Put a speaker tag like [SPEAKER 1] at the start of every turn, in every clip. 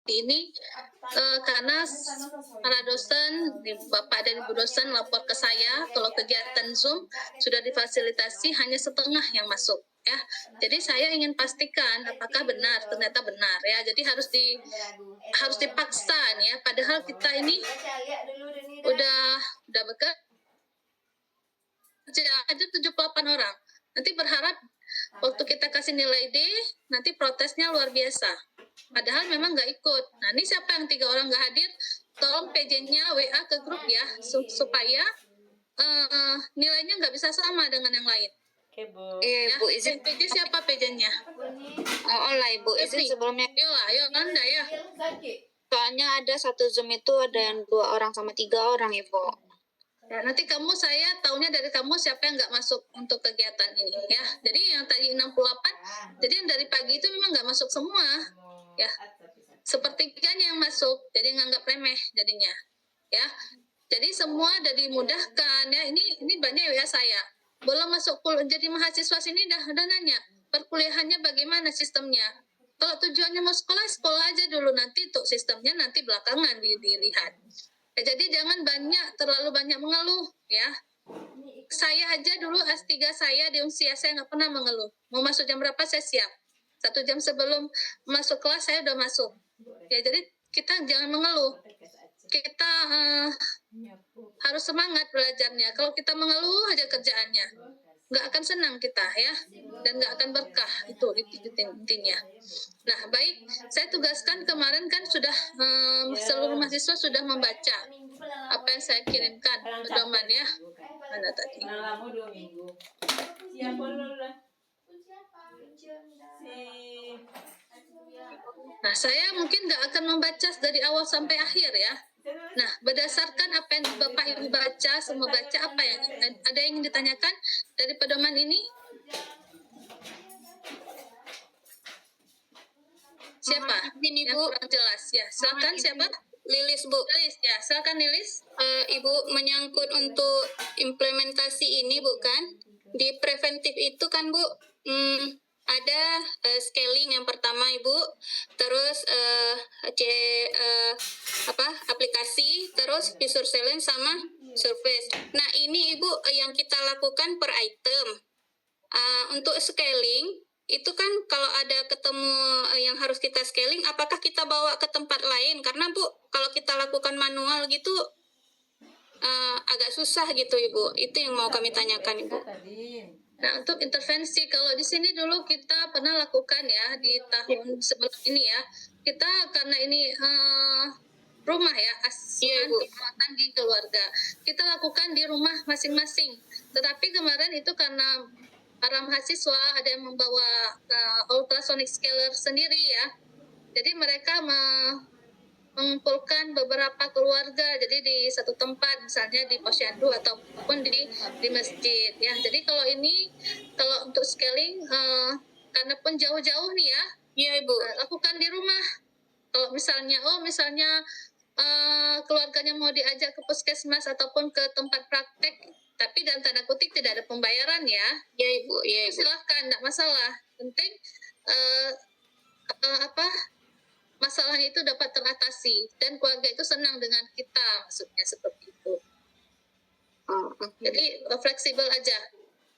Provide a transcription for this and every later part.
[SPEAKER 1] ini karena para dosen, Bapak dan Ibu dosen lapor ke saya kalau kegiatan Zoom sudah difasilitasi hanya setengah yang masuk ya. Jadi saya ingin pastikan apakah benar, ternyata benar ya. Jadi harus dipaksa nih ya. Padahal kita ini udah bekerja aja 78 orang. Nanti berharap waktu kita kasih nilai D, nanti protesnya luar biasa. Padahal memang nggak ikut. Nah, ini siapa yang 3 orang nggak hadir? Tolong PJ-nya WA ke grup ya, supaya nilainya nggak bisa sama dengan yang lain.
[SPEAKER 2] Oke, Bu.
[SPEAKER 1] Iya, Bu, izin. PJ siapa PJ-nya?
[SPEAKER 3] Online, Bu. Izin sebelumnya.
[SPEAKER 1] Ayo, Anda ya.
[SPEAKER 3] Soalnya ada satu Zoom itu ada yang 2 orang sama 3 orang, Ibu.
[SPEAKER 1] Ya, nanti saya taunya dari kamu siapa yang nggak masuk untuk kegiatan ini ya. Jadi yang tadi 68, jadi yang dari pagi itu memang nggak masuk semua ya. Sepertiganya yang masuk, jadi nganggap remeh jadinya ya. Jadi semua udah dimudahkan ya. Ini banyak ya saya. Belum masuk jadi mahasiswa sini dah nanya perkuliahannya bagaimana sistemnya. Kalau tujuannya mau sekolah aja dulu, nanti untuk sistemnya nanti belakangan dilihat. Ya, jadi jangan terlalu banyak mengeluh ya. Saya aja dulu S3 saya di Unsia saya nggak pernah mengeluh. Mau masuk jam berapa saya siap. 1 jam sebelum masuk kelas saya udah masuk. Ya jadi kita jangan mengeluh. Kita harus semangat belajarnya. Kalau kita mengeluh aja kerjaannya, nggak akan senang kita ya, dan nggak akan berkah. Itu intinya. Nah baik, saya tugaskan kemarin kan sudah seluruh mahasiswa sudah membaca apa yang saya kirimkan pedoman ya. Mana tadi? Nah saya mungkin nggak akan membaca dari awal sampai akhir ya. Nah, berdasarkan apa yang Bapak Ibu baca, semua baca apa yang ada yang ingin ditanyakan dari pedoman ini? Siapa?
[SPEAKER 3] Ini,
[SPEAKER 1] yang
[SPEAKER 3] Bu.
[SPEAKER 1] kurang jelas ya. Silakan siapa?
[SPEAKER 3] Lilis, Bu.
[SPEAKER 1] Lilis ya. Silakan Lilis.
[SPEAKER 3] Ibu, menyangkut untuk implementasi ini, Bu, kan? Di preventif itu kan, Bu, ada scaling yang pertama, Ibu. Terus aplikasi, terus visual surveillance sama surface. Nah, ini Ibu yang kita lakukan per item. Untuk scaling itu kan kalau ada ketemu yang harus kita scaling, apakah kita bawa ke tempat lain? Karena Bu, kalau kita lakukan manual gitu agak susah gitu Ibu. Itu yang mau kami tanyakan Ibu.
[SPEAKER 1] Nah, untuk intervensi, kalau di sini dulu kita pernah lakukan ya, di tahun sebelum ini ya, kita karena ini rumah ya, asuhan perawatan di keluarga, kita lakukan di rumah masing-masing. Tetapi kemarin itu karena para mahasiswa ada yang membawa ultrasonic scaler sendiri ya, jadi mereka mengumpulkan beberapa keluarga, jadi di satu tempat, misalnya di posyandu ataupun di masjid ya. Jadi kalau untuk scaling karena pun jauh-jauh nih ya,
[SPEAKER 3] iya Ibu,
[SPEAKER 1] lakukan di rumah. Kalau misalnya keluarganya mau diajak ke puskesmas ataupun ke tempat praktek, tapi dalam tanda kutip tidak ada pembayaran ya,
[SPEAKER 3] iya Ibu, iya Ibu.
[SPEAKER 1] Silahkan, tidak masalah. Penting masalahnya itu dapat teratasi dan keluarga itu senang dengan kita, maksudnya seperti itu. Jadi fleksibel aja.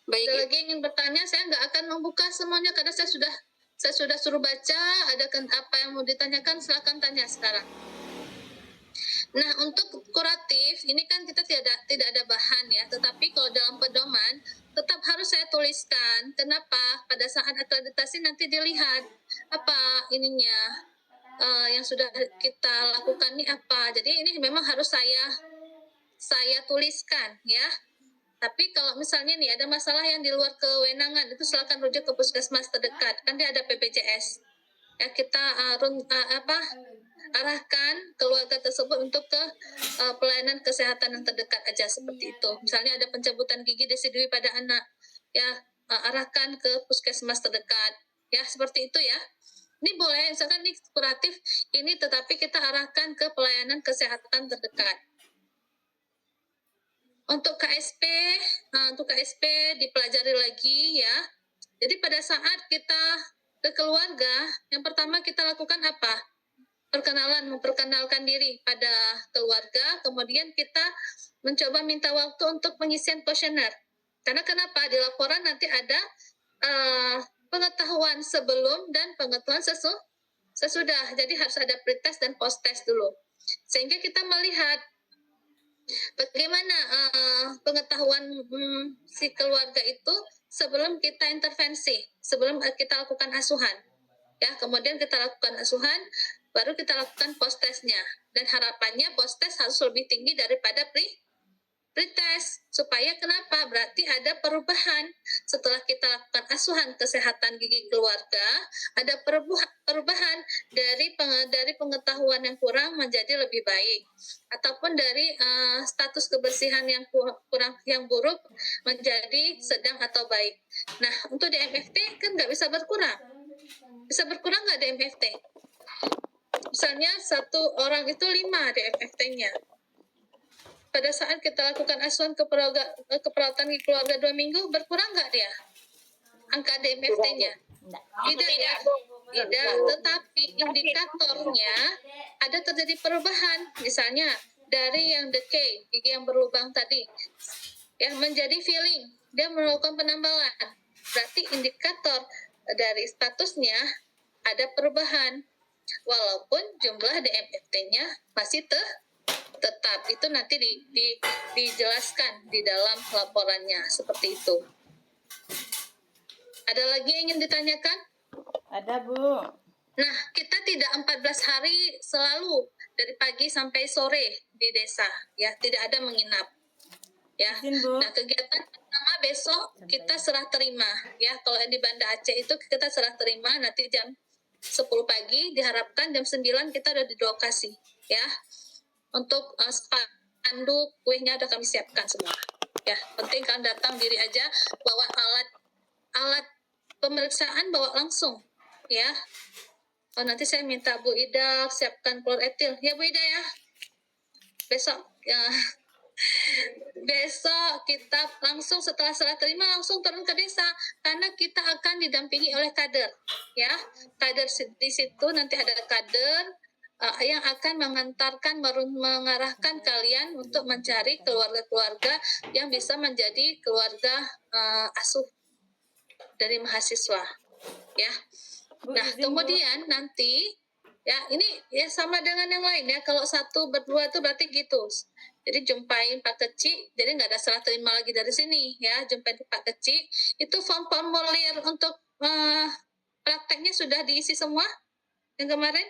[SPEAKER 3] Baik.
[SPEAKER 1] Ada lagi yang ingin bertanya, saya nggak akan membuka semuanya karena saya sudah suruh baca. Ada apa yang mau ditanyakan, silakan tanya sekarang. Nah, untuk kuratif ini kan kita tidak ada bahan ya, tetapi kalau dalam pedoman tetap harus saya tuliskan. Kenapa? Pada saat akreditasi nanti dilihat apa ininya. Yang sudah kita lakukan ini apa. Jadi ini memang harus saya tuliskan ya. Tapi kalau misalnya nih ada masalah yang di luar kewenangan, itu silakan rujuk ke puskesmas terdekat. Kan dia ada BPJS. Ya, kita arahkan keluarga tersebut untuk ke pelayanan kesehatan yang terdekat aja, seperti itu. Misalnya ada pencabutan gigi desidui pada anak, ya arahkan ke puskesmas terdekat. Ya, seperti itu ya. Ini boleh, misalkan ini kuratif, ini tetapi kita arahkan ke pelayanan kesehatan terdekat. Untuk KSP dipelajari lagi ya. Jadi pada saat kita ke keluarga, yang pertama kita lakukan apa? memperkenalkan diri pada keluarga, kemudian kita mencoba minta waktu untuk pengisian kuesioner. Karena kenapa? Di laporan nanti ada pengetahuan sebelum dan pengetahuan sesudah. Jadi harus ada pretest dan post-test dulu. Sehingga kita melihat bagaimana pengetahuan si keluarga itu sebelum kita intervensi, sebelum kita lakukan asuhan. Ya, kemudian kita lakukan asuhan, baru kita lakukan post-testnya. Dan harapannya post-test harus lebih tinggi daripada pretest. Supaya kenapa? Berarti ada perubahan. Setelah kita lakukan asuhan kesehatan gigi keluarga, ada perubahan dari pengetahuan yang kurang menjadi lebih baik. Ataupun dari status kebersihan yang buruk menjadi sedang atau baik. Nah, untuk DMFT kan nggak bisa berkurang. Bisa berkurang nggak DMFT? Misalnya 1 orang itu 5 DMFT-nya. Pada saat kita lakukan asuhan keperawatan gigi keluarga 2 minggu, berkurang nggak dia? Angka DMFT-nya? Tidak ya? Tidak, tetapi indikatornya ada terjadi perubahan. Misalnya, dari yang decay, gigi yang berlubang tadi, yang menjadi filling, dia melakukan penambalan. Berarti indikator dari statusnya ada perubahan. Walaupun jumlah DMFT-nya masih tetap. Itu nanti dijelaskan di dalam laporannya seperti itu. Ada lagi yang ingin ditanyakan?
[SPEAKER 2] Ada, Bu.
[SPEAKER 1] Nah, kita tidak 14 hari selalu dari pagi sampai sore di desa, ya, tidak ada menginap. Ya.
[SPEAKER 2] Izin, Bu.
[SPEAKER 1] Nah, kegiatan pertama besok kita serah terima, ya. Kalau di Banda Aceh itu kita serah terima nanti jam 10 pagi, diharapkan jam 9 kita ada di lokasi, ya. Untuk spanduk, kuenya udah kami siapkan semua. Ya, penting kalian datang diri aja, bawa alat pemeriksaan, bawa langsung, ya. Oh, nanti saya minta Bu Ida siapkan klor etil, ya Bu Ida ya. Besok, ya. Besok kita langsung setelah serah terima langsung turun ke desa karena kita akan didampingi oleh kader, ya. Kader di situ nanti ada kader yang akan mengarahkan kalian untuk mencari keluarga-keluarga yang bisa menjadi keluarga asuh dari mahasiswa, ya.
[SPEAKER 2] Bu,
[SPEAKER 1] Nah,
[SPEAKER 2] izin, Bu.
[SPEAKER 1] kemudian nanti ya ini ya sama dengan yang lain ya. Kalau 1 berdua itu berarti gitu. Jadi jumpain Pak Kecik, jadi nggak ada serah terima lagi dari sini ya. Jumpain Pak Kecik, itu formulir untuk prakteknya sudah diisi semua yang kemarin?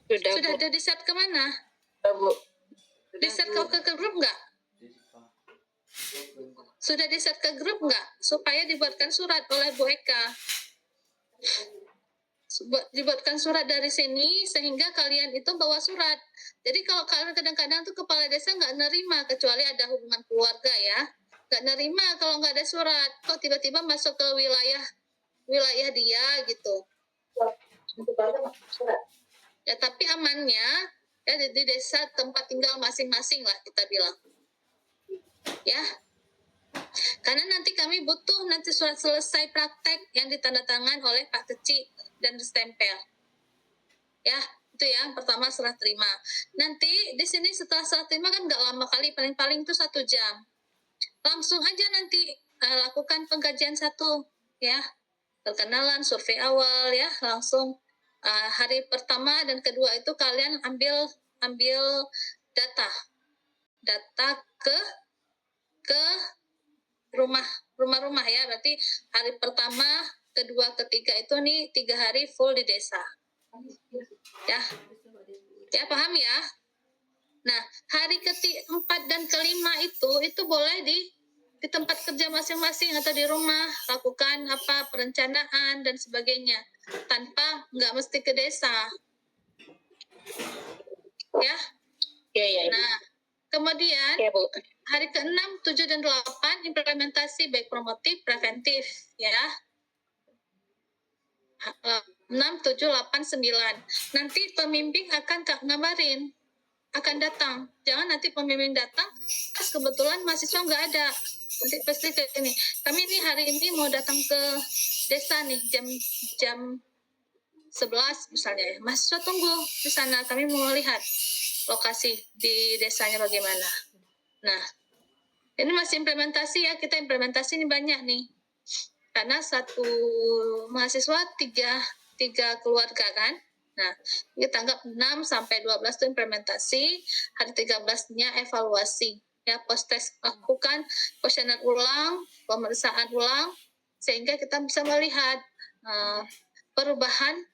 [SPEAKER 1] Sudah ada di-set kemana?
[SPEAKER 3] Bu.
[SPEAKER 1] Di-set ke grup nggak? Sudah di-set ke grup nggak? Supaya dibuatkan surat oleh Bu Eka. Dibuatkan surat dari sini sehingga kalian itu bawa surat. Jadi kalau kalian kadang-kadang tuh kepala desa nggak nerima kecuali ada hubungan keluarga ya, nggak nerima kalau nggak ada surat. Kok tiba-tiba masuk ke wilayah dia gitu. Ya tapi amannya ya di desa tempat tinggal masing-masing lah kita bilang. Ya. Karena nanti kami butuh nanti surat selesai praktek yang ditandatangan oleh Pak Kecik dan stempel. Ya, itu ya yang pertama serah terima. Nanti di sini setelah serah terima kan nggak lama kali, paling-paling itu 1 jam. Langsung aja nanti lakukan pengkajian 1 ya, perkenalan, survei awal ya, langsung hari pertama dan kedua itu kalian ambil data ke rumah-rumah ya. Berarti hari pertama, kedua, ketiga itu nih 3 hari full di desa. Ya paham ya. Nah, hari keempat dan kelima itu boleh di tempat kerja masing-masing atau di rumah lakukan perencanaan dan sebagainya tanpa nggak mesti ke desa. Ya.
[SPEAKER 3] Ya.
[SPEAKER 1] Nah, kemudian
[SPEAKER 3] Ya, Bu.
[SPEAKER 1] hari ke-6, 7, dan 8 implementasi baik promotif, preventif ya. 6, 7, 8, 9. Nanti pembimbing akan ngabarin, akan datang. Jangan nanti pembimbing datang, pas kebetulan mahasiswa nggak ada. Nanti pasti kayak ini. Kami nih hari ini mau datang ke desa nih jam 11 misalnya ya. Mahasiswa tunggu di sana, kami mau lihat lokasi di desanya bagaimana. Nah, ini masih implementasi ya, kita implementasi ini banyak nih. Karena satu mahasiswa tiga keluarga kan. Nah, kita anggap 6 sampai 12 itu implementasi, hari 13-nya evaluasi. Ya, post-test lakukan kuesioner ulang, pemeriksaan ulang, sehingga kita bisa melihat perubahan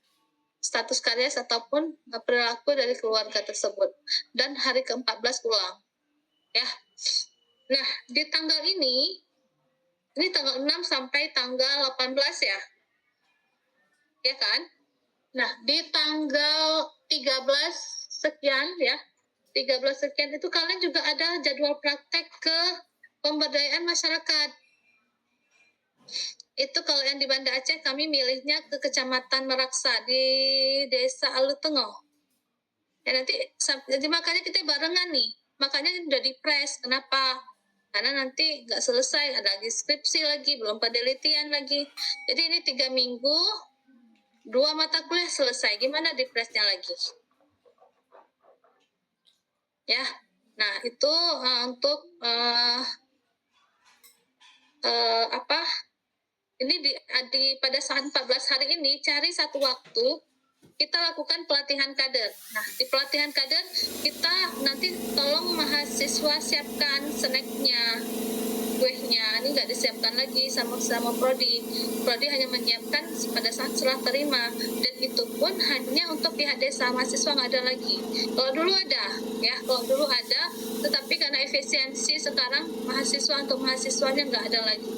[SPEAKER 1] status karies ataupun perilaku dari keluarga tersebut. Dan hari ke-14 ulang. Ya. Nah, di tanggal ini tanggal 6 sampai tanggal 18 ya. Ya kan? Nah, di tanggal 13 sekian ya, 13 sekian itu kalian juga ada jadwal praktek ke pemberdayaan masyarakat. Itu kalau yang di Banda Aceh kami milihnya ke Kecamatan Meraksa di Desa Alutengo. Ya nanti, jadi makanya kita barengan nih. Makanya udah di press. Kenapa? Karena nanti nggak selesai, ada lagi skripsi lagi, belum penelitian lagi. Jadi ini 3 minggu, 2 mata kuliah selesai. Gimana di pressnya lagi? Ya, nah itu untuk ini pada saat 14 hari ini cari satu waktu kita lakukan pelatihan kader. Nah, di pelatihan kader kita nanti tolong mahasiswa siapkan snacknya, kuehnya. Ini nggak disiapkan lagi sama prodi. Prodi hanya menyiapkan pada saat serah terima, dan itu pun hanya untuk pihak desa, mahasiswa nggak ada lagi. Kalau dulu ada, tetapi karena efisiensi sekarang mahasiswa untuk mahasiswanya nggak ada lagi.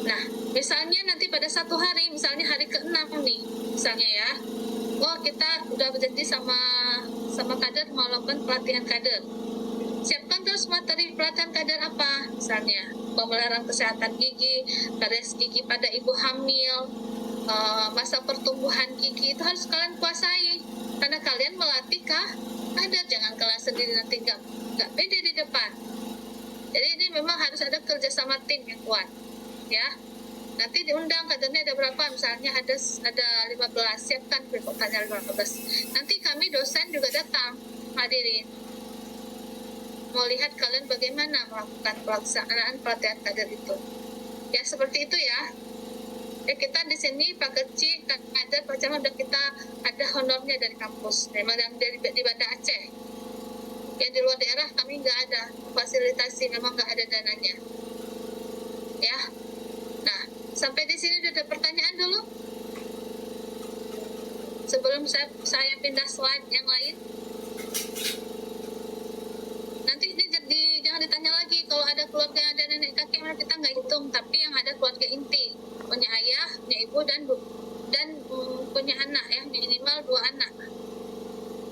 [SPEAKER 1] Nah, misalnya nanti pada satu hari, misalnya hari ke-6 nih, misalnya ya, kita udah berjanji sama kader mau lakukan pelatihan kader. Siapkan terus materi pelatihan kader apa? Misalnya, pemeliharaan kesehatan gigi, karies gigi pada ibu hamil, masa pertumbuhan gigi, itu harus kalian kuasai. Karena kalian melatih kader, jangan kalian sendiri nanti nggak pede di depan. Jadi ini memang harus ada kerjasama tim yang kuat. Ya, nanti diundang kadernya ada berapa, misalnya ada 15, siapkan berikutnya 15. Nanti kami dosen juga datang hadirin, mau lihat kalian bagaimana melakukan pelaksanaan pelatihan kader itu. Ya seperti itu ya. Ya kita di sini Pak Kecil kader macam udah kita ada honornya dari kampus, memang yang di Banda Aceh. Yang di luar daerah kami nggak ada fasilitasi, memang nggak ada dananya. Ya. Nah, sampai di sini udah ada pertanyaan dulu? Sebelum saya pindah slide yang lain. Nanti ini jangan ditanya lagi kalau ada keluarga yang ada nenek kakek, kita nggak hitung, tapi yang ada keluarga inti, punya ayah, punya ibu, dan punya anak ya, minimal 2 anak.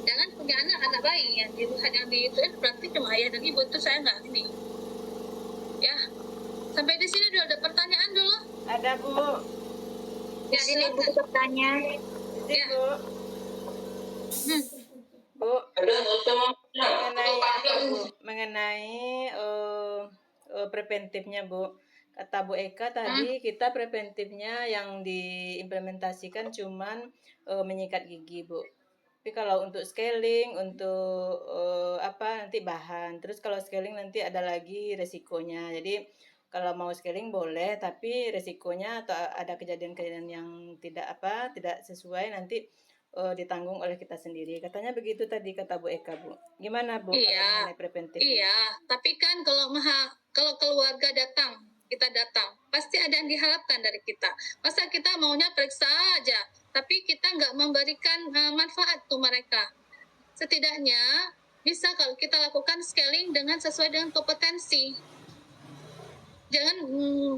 [SPEAKER 1] Jangan punya anak bayi yang itu berarti cuma ayah dan ibu, itu saya nggak ini. Ya. Sampai di sini udah ada pertanyaan dulu?
[SPEAKER 2] Ada, Bu.
[SPEAKER 1] Ya, ini Bu bertanya.
[SPEAKER 2] Ya. Bu. Bu. Mengenai preventifnya, Bu. Kata Bu Eka tadi kita preventifnya yang diimplementasikan cuman menyikat gigi, Bu. Tapi kalau untuk scaling, untuk nanti bahan. Terus kalau scaling nanti ada lagi resikonya. Jadi kalau mau scaling boleh, tapi resikonya atau ada kejadian-kejadian yang tidak sesuai nanti ditanggung oleh kita sendiri. Katanya begitu tadi kata Bu Eka, Bu. Gimana, Bu?
[SPEAKER 1] Iya.
[SPEAKER 2] Mengenai preventif?
[SPEAKER 1] Iya, tapi kan kalau keluarga datang, kita datang, pasti ada yang diharapkan dari kita. Masa kita maunya periksa aja, tapi kita nggak memberikan manfaat tuh mereka. Setidaknya bisa kalau kita lakukan scaling dengan sesuai dengan kompetensi. Jangan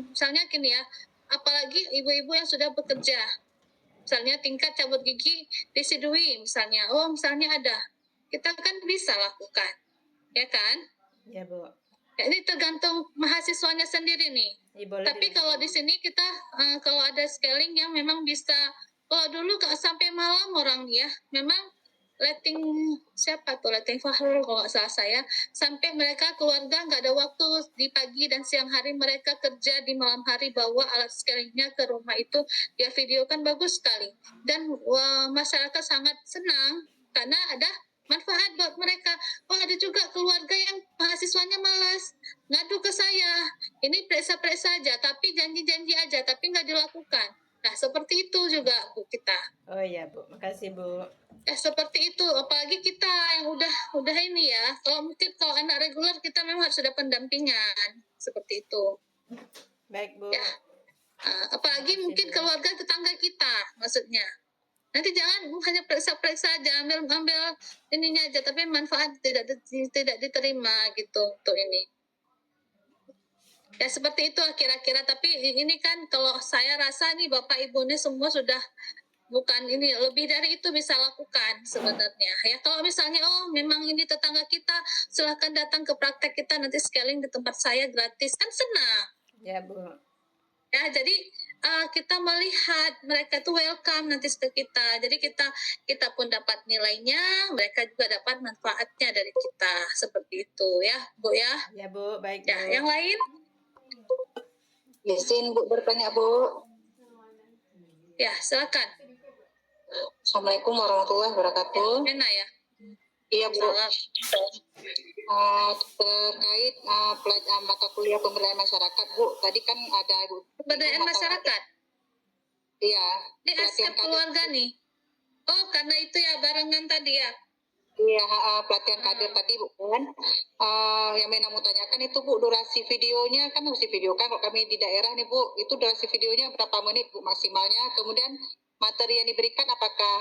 [SPEAKER 1] misalnya gini ya, apalagi ibu-ibu yang sudah bekerja, misalnya tingkat cabut gigi disidui misalnya, misalnya ada, kita kan bisa lakukan, ya kan?
[SPEAKER 2] Ya, Bu.
[SPEAKER 1] Ya, ini tergantung mahasiswanya sendiri nih. Ya, tapi kalau di sini kita kalau ada scaling yang memang bisa, kalau dulu sampai malam orang ya, memang letting siapa tuh, letting Fahrul kalau nggak salah saya, sampai mereka keluarga nggak ada waktu di pagi dan siang hari, mereka kerja di malam hari bawa alat scalingnya ke rumah itu, dia videokan bagus sekali, dan masyarakat sangat senang karena ada manfaat buat mereka. Oh, ada juga keluarga yang mahasiswanya malas ngadu ke saya, ini periksa-periksa aja tapi janji-janji aja tapi nggak dilakukan. Nah, seperti itu juga Bu kita.
[SPEAKER 2] Oh iya Bu, makasih Bu.
[SPEAKER 1] Seperti itu, apalagi kita yang udah ini ya. Kalau anak reguler kita memang harus ada pendampingan seperti itu.
[SPEAKER 2] Baik Bu.
[SPEAKER 1] Ya. Apalagi mungkin keluarga tetangga kita, maksudnya. Nanti jangan hanya periksa-periksa aja, ambil ininya aja, tapi manfaat tidak diterima gitu untuk ini. Ya seperti itu kira-kira, tapi ini kan kalau saya rasa nih Bapak Ibu ini semua sudah bukan ini, lebih dari itu bisa lakukan sebenarnya. Ya kalau misalnya memang ini tetangga kita, silahkan datang ke praktek kita, nanti scaling di tempat saya gratis, kan senang.
[SPEAKER 2] Ya Bu.
[SPEAKER 1] Ya jadi kita melihat mereka tuh welcome nanti ke kita. Jadi kita pun dapat nilainya, mereka juga dapat manfaatnya dari kita, seperti itu ya Bu ya.
[SPEAKER 2] Ya Bu, baik Bu.
[SPEAKER 1] Ya, yang lain?
[SPEAKER 4] Izin Bu bertanya Bu.
[SPEAKER 1] Ya, silakan.
[SPEAKER 4] Assalamualaikum warahmatullahi wabarakatuh.
[SPEAKER 1] Enak ya.
[SPEAKER 4] Iya Bu.
[SPEAKER 1] Salam.
[SPEAKER 4] Terkait mata kuliah pemberdayaan masyarakat Bu, tadi kan ada Bu.
[SPEAKER 1] Pemberdayaan masyarakat.
[SPEAKER 4] Iya.
[SPEAKER 1] Ini aspek keluarga nih. Oh, karena itu ya barengan tadi ya.
[SPEAKER 4] Iya, pelatihan kader tadi Bu kan. Yang Mena mau tanyakan itu Bu, durasi videonya kan harus divideokan. Kalau kami di daerah nih Bu, itu durasi videonya berapa menit Bu maksimalnya? Kemudian materi yang diberikan apakah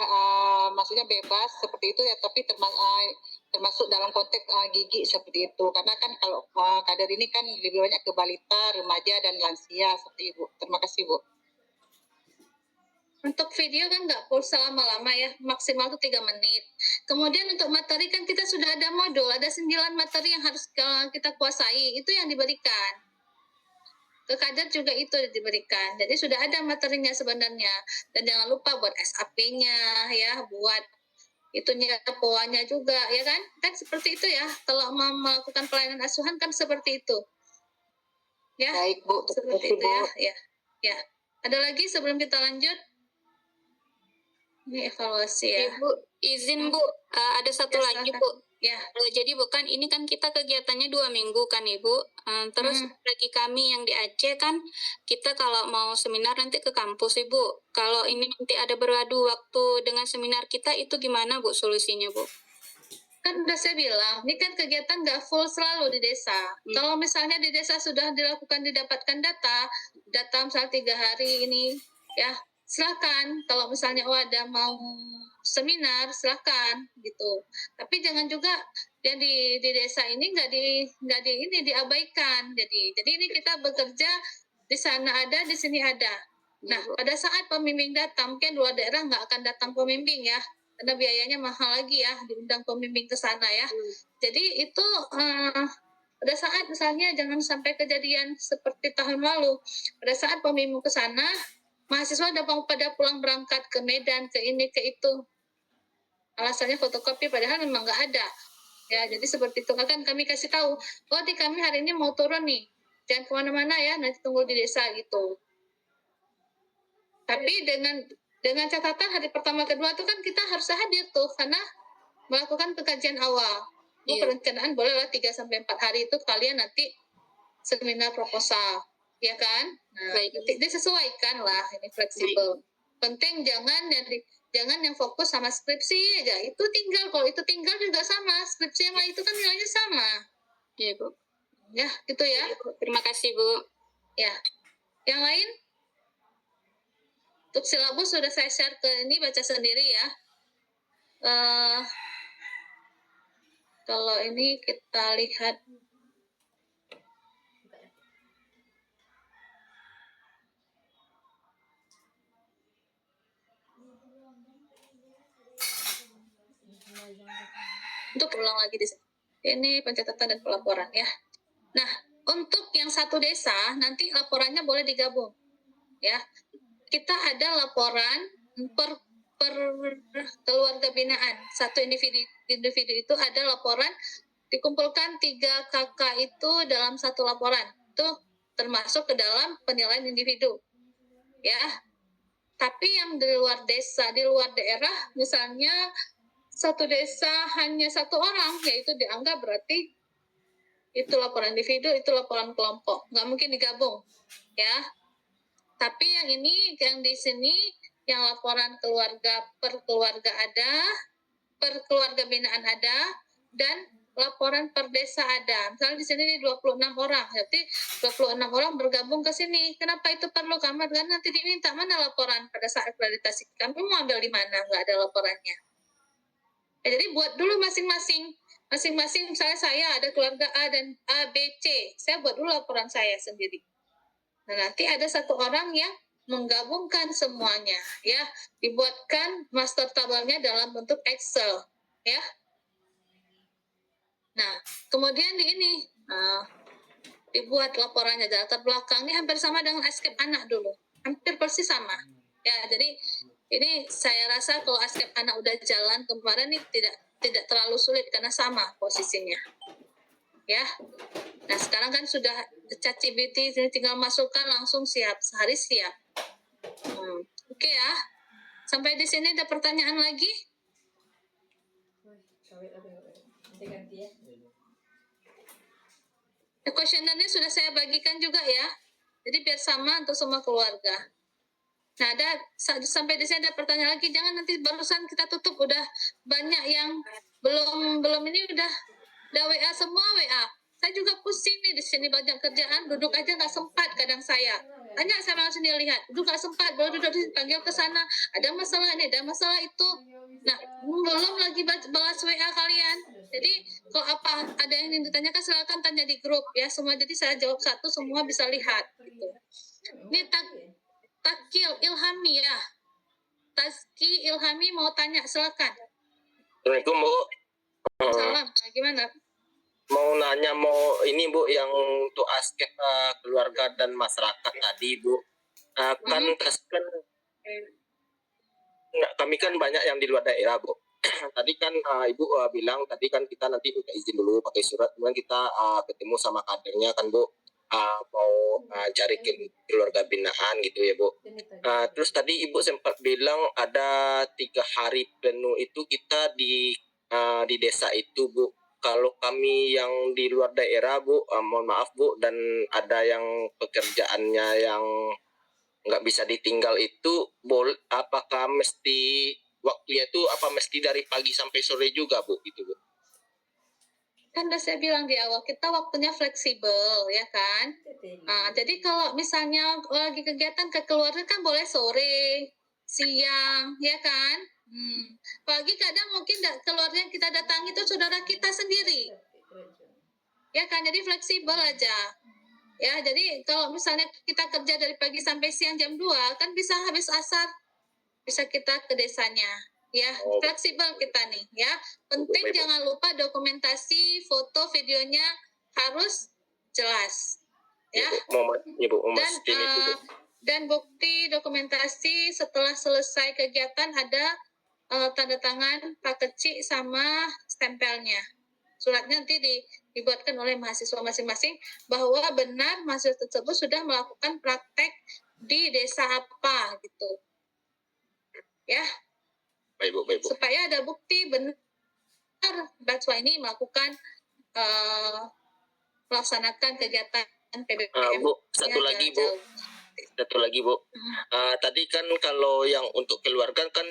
[SPEAKER 4] maksudnya bebas seperti itu ya, tapi termasuk dalam konteks gigi seperti itu. Karena kan kalau kader ini kan lebih banyak ke balita, remaja dan lansia seperti itu. Terima kasih Bu.
[SPEAKER 1] Untuk video kan nggak full selama-lama ya, maksimal tuh 3 menit. Kemudian untuk materi kan kita sudah ada modul, ada 9 materi yang harus kita kuasai, itu yang diberikan. Ke kader juga itu diberikan. Jadi sudah ada materinya sebenarnya. Dan jangan lupa buat SAP-nya ya, buat itunya, POA-nya juga ya kan? Kan seperti itu ya. Kalau mau melakukan pelayanan asuhan kan seperti itu. Ya.
[SPEAKER 4] Baik Bu,
[SPEAKER 1] Seperti itu ya. Ya. Ada lagi sebelum kita lanjut? Ini evaluasi ya.
[SPEAKER 3] Ibu, izin Bu, ada satu
[SPEAKER 1] Ya,
[SPEAKER 3] lagi
[SPEAKER 1] silakan.
[SPEAKER 3] Bu.
[SPEAKER 1] Ya.
[SPEAKER 3] Jadi bukan ini kan kita kegiatannya 2 minggu kan Ibu. Terus bagi kami yang di Aceh kan kita kalau mau seminar nanti ke kampus Ibu. Kalau ini nanti ada beradu waktu dengan seminar kita itu gimana Bu solusinya Bu?
[SPEAKER 1] Kan udah saya bilang, ini kan kegiatan nggak full selalu di desa. Kalau misalnya di desa sudah didapatkan data misalnya 3 hari ini, ya silakan. Kalau misalnya ada mau seminar, silakan gitu. Tapi jangan juga yang di desa ini nggak di diabaikan. Jadi ini kita bekerja di sana ada, di sini ada. Nah, pada saat pembimbing datang, mungkin luar daerah nggak akan datang pembimbing ya, karena biayanya mahal lagi ya, diundang pembimbing ke sana ya. Jadi itu pada saat misalnya jangan sampai kejadian seperti tahun lalu, pada saat pembimbing ke sana, mahasiswa udah pada pulang berangkat ke Medan, ke ini, ke itu. Alasannya fotokopi, padahal memang nggak ada. Ya, jadi seperti itu. Kan kami kasih tahu, kami hari ini mau turun nih, jangan kemana-mana ya, nanti tunggu di desa gitu. Tapi dengan catatan hari pertama kedua itu kan kita harus hadir tuh, karena melakukan pengkajian awal. Perencanaan bolehlah 3-4 hari itu kalian nanti seminar proposal, ya kan? Nah, disesuaikan lah, ini fleksibel. Penting jangan yang fokus sama skripsi aja. Itu tinggal, kalau itu tinggal juga sama, skripsi sama itu kan nilainya sama.
[SPEAKER 3] Iya Bu.
[SPEAKER 1] Ya, gitu ya.
[SPEAKER 3] Terima kasih Bu.
[SPEAKER 1] Ya. Yang lain? Untuk silabus sudah saya share ke ini, baca sendiri ya. Kalau ini kita lihat untuk ulang lagi di sini. Ini pencatatan dan pelaporan ya. Nah, untuk yang satu desa nanti laporannya boleh digabung ya. Kita ada laporan per per keluarga binaan. Satu individu itu ada laporan, dikumpulkan 3 kakak itu dalam satu laporan. Itu termasuk ke dalam penilaian individu. Ya. Tapi yang di luar desa, di luar daerah, misalnya satu desa hanya 1 orang, yaitu dianggap berarti itu laporan individu, itu laporan kelompok. Nggak mungkin digabung. Ya. Tapi yang ini, yang di sini, yang laporan keluarga per keluarga ada, per keluarga binaan ada, dan laporan per desa ada. Misalnya di sini 26 orang, berarti 26 orang bergabung ke sini. Kenapa itu perlu? Karena nanti diminta mana laporan pada saat akreditasi. Kami mau ambil di mana? Nggak ada laporannya. Ya, jadi buat dulu masing-masing. Masing-masing, misalnya saya ada keluarga A dan A, B, C. Saya buat dulu laporan saya sendiri. Nah, nanti ada 1 orang yang menggabungkan semuanya, ya, dibuatkan master tabelnya dalam bentuk Excel, ya. Nah, kemudian dibuat laporannya latar belakang ini hampir sama dengan escape anak dulu, hampir persis sama, ya. Jadi ini saya rasa kalau escape anak udah jalan kemarin ini tidak terlalu sulit karena sama posisinya, ya. Nah, sekarang kan sudah ChatGPT, tinggal masukkan langsung siap, sehari siap. Oke ya. Sampai di sini ada pertanyaan lagi? Kuesionernya sudah saya bagikan juga ya. Jadi biar sama untuk semua keluarga. Nah, sampai di sini ada pertanyaan lagi. Jangan nanti barusan kita tutup udah banyak yang belum ini udah WA semua WA. Saya juga pusing nih di sini banyak kerjaan, duduk aja nggak sempat kadang saya. Tanya sama sini lihat, duduk nggak sempat, baru duduk di panggil ke sana, ada masalah ini, ada masalah itu. Nah, belum lagi balas WA kalian. Jadi kalau ada yang ingin ditanyakan silakan tanya di grup ya semua. Jadi saya jawab satu, semua bisa lihat. Gitu. Ini Takil Ilhami ya. Taski Ilhami mau tanya silakan.
[SPEAKER 5] Assalamualaikum Bu.
[SPEAKER 1] Salam. Gimana?
[SPEAKER 5] Mau nanya ini Bu yang untuk aspek keluarga dan masyarakat tadi Bu. Kami kan banyak yang di luar daerah Bu. Tadi kan Ibu bilang tadi kan kita nanti minta izin dulu pakai surat, kemudian kita ketemu sama kadernya kan Bu. Mau cari keluarga binaan gitu ya Bu. Terus tadi Ibu sempat bilang ada 3 hari penuh itu kita di desa itu Bu. Kalau kami yang di luar daerah Bu, mohon maaf Bu, dan ada yang pekerjaannya yang nggak bisa ditinggal itu, apakah mesti waktunya itu mesti dari pagi sampai sore juga Bu, gitu Bu?
[SPEAKER 1] Kan udah saya bilang di awal, kita waktunya fleksibel, ya kan? Jadi kalau misalnya lagi kegiatan ke keluarga kan boleh sore, siang, ya kan? Pagi kadang mungkin keluarga yang kita datangi itu saudara kita sendiri. Ya kan, jadi fleksibel aja. Ya, jadi kalau misalnya kita kerja dari pagi sampai siang jam 2, kan bisa habis asar, bisa kita ke desanya. Ya, fleksibel kita nih, ya. Penting jangan lupa dokumentasi, foto, videonya harus jelas. Ya. Dan bukti dokumentasi setelah selesai kegiatan ada tanda tangan Pak Kecik sama stempelnya. Suratnya nanti dibuatkan oleh mahasiswa masing-masing bahwa benar mahasiswa tersebut sudah melakukan praktek di desa apa gitu. Ya.
[SPEAKER 5] Baik Bu.
[SPEAKER 1] Supaya ada bukti benar mahasiswa ini melakukan melaksanakan kegiatan PBPM.
[SPEAKER 5] Bu, satu lagi Bu. Tadi kan kalau yang untuk keluarga kan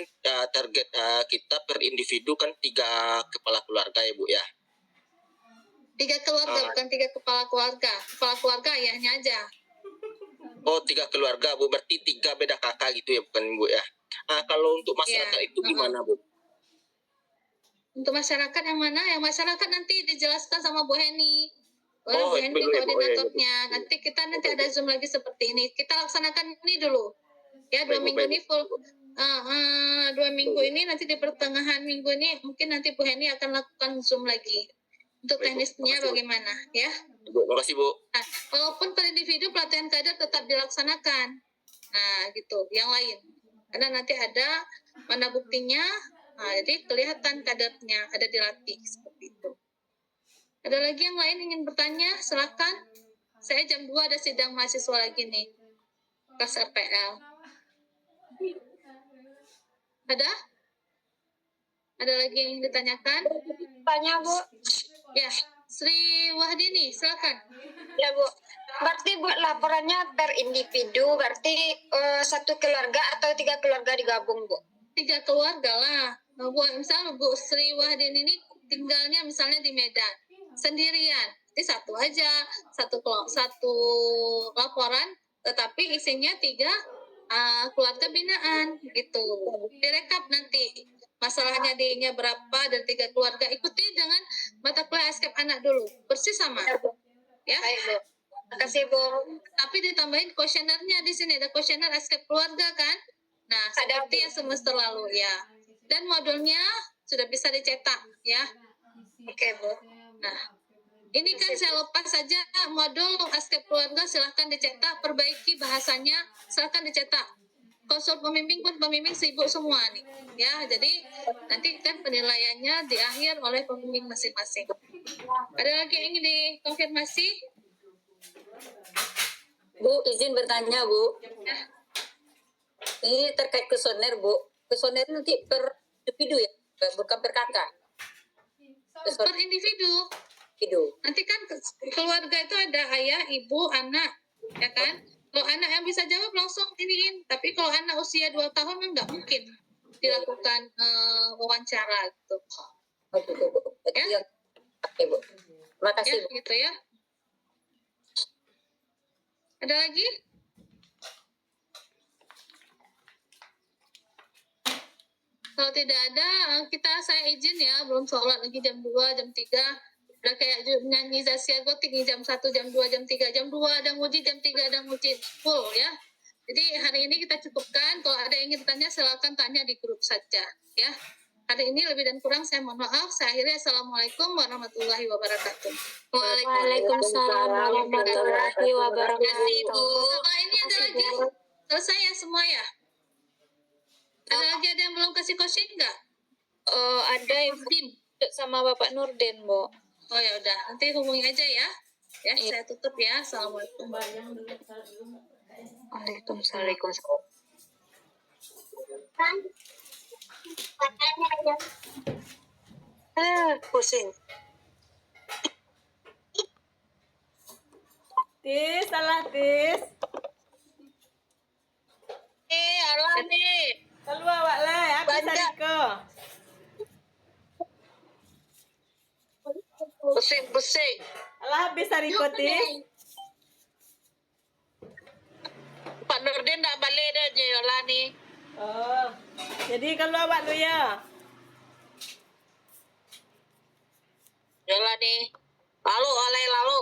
[SPEAKER 5] target kita per individu kan 3 kepala keluarga ya Bu ya.
[SPEAKER 1] 3 keluarga, bukan 3 kepala keluarga. Kepala keluarga ayahnya aja.
[SPEAKER 5] Oh, 3 keluarga Bu, berarti 3 beda kakak gitu ya bukan Bu ya. Kalau untuk masyarakat itu gimana Bu?
[SPEAKER 1] Untuk masyarakat yang mana? Yang masyarakat nanti dijelaskan sama Bu Heni. Bu Heni koordinatornya. Nanti kita ada Zoom lagi seperti ini. Kita laksanakan ini dulu. Ya, 2 minggu ini full. 2 minggu ini nanti di pertengahan minggu ini mungkin nanti Bu Heni akan lakukan Zoom lagi. Untuk teknisnya bagaimana, ya?
[SPEAKER 5] Terima kasih Bu.
[SPEAKER 1] Nah, walaupun per individu pelatihan kader tetap dilaksanakan. Nah, gitu. Yang lain. Karena nanti ada Mana buktinya? Nah, jadi kelihatan kadernya ada dilatih seperti itu. Ada lagi yang lain ingin bertanya? Silakan. Saya jam 2 ada sidang mahasiswa lagi nih. Kelas RPL. Ada? Ada lagi yang ingin ditanyakan?
[SPEAKER 6] Tanya Bu.
[SPEAKER 1] Ya, Sri Wahdini, silakan.
[SPEAKER 6] Ya Bu. Berarti buat laporannya per individu, berarti satu keluarga atau 3 keluarga digabung Bu?
[SPEAKER 1] 3 keluarga lah. Nah, misal Bu Sri Wahdini ini tinggalnya misalnya di Medan, sendirian. Jadi satu aja, satu laporan, tetapi isinya 3 keluarga binaan gitu. Direkap nanti masalahnya D-nya berapa dan 3 keluarga. Ikuti dengan mata kuliah escape anak dulu, persis sama. Ya.
[SPEAKER 6] Baik Bu. Makasih Bu.
[SPEAKER 1] Tapi ditambahin kuesionernya di sini, ada kuesioner escape keluarga kan? Nah, seperti yang semester lalu ya. Dan modulnya sudah bisa dicetak ya.
[SPEAKER 6] Oke Bu.
[SPEAKER 1] Nah, ini kan saya lepas saja modul escape keluarga, silahkan dicetak, perbaiki bahasanya, silahkan dicetak. Konsul pembimbing pun pembimbing sibuk semua nih ya, jadi nanti kan penilaiannya di akhir oleh pembimbing masing-masing. Ada lagi yang ingin dikonfirmasi?
[SPEAKER 7] Bu, izin bertanya Bu.
[SPEAKER 1] Ya.
[SPEAKER 7] Ini terkait kuesioner Bu. Kuesioner nanti per individu ya, bukan per kakak.
[SPEAKER 1] Per individu. Nanti kan keluarga itu ada ayah, ibu, anak, ya kan? Kalau anak yang bisa jawab langsung iniin. Tapi kalau anak usia 2 tahun kan nggak mungkin dilakukan wawancara gitu.
[SPEAKER 7] Oh gitu Bu.
[SPEAKER 1] Ya?
[SPEAKER 7] Oke Bu. Terima kasih
[SPEAKER 1] Ya,
[SPEAKER 7] Bu.
[SPEAKER 1] gitu ya. Ada lagi? Kalau tidak ada, saya izin ya, belum sholat lagi jam 2, jam 3. Udah kayak nyanyi Zaskia Gotik nih, jam 1, jam 2, jam 3. Jam 2 ada nguji, jam 3 ada nguji. Full ya. Jadi hari ini kita cukupkan. Kalau ada yang ingin tanya, silakan tanya di grup saja. Ya. Hari ini lebih dan kurang saya mohon maaf. Saya akhiri. Assalamualaikum warahmatullahi wabarakatuh.
[SPEAKER 6] Waalaikumsalam warahmatullahi wabarakatuh.
[SPEAKER 1] Kalau ini ada lagi? Selesai ya semua ya? Ada yang belum kasih question nggak?
[SPEAKER 6] Ada Ibu sama Bapak Nurdin Bu.
[SPEAKER 1] Oh ya udah, nanti hubungi aja ya. Ya, saya tutup ya. Assalamualaikum.
[SPEAKER 6] Waalaikumsalam.
[SPEAKER 4] Pusing.
[SPEAKER 2] Tis, salah Tis.
[SPEAKER 4] Alah nih.
[SPEAKER 2] Keluar awak lah, aku Sariko.
[SPEAKER 4] Pusing.
[SPEAKER 2] Alah habis Sariko Tis.
[SPEAKER 4] Pak Nurdin tak balik dah Yola nih.
[SPEAKER 2] Oh, jadi kalau awak tu ya.
[SPEAKER 4] Yola nih. Lalu.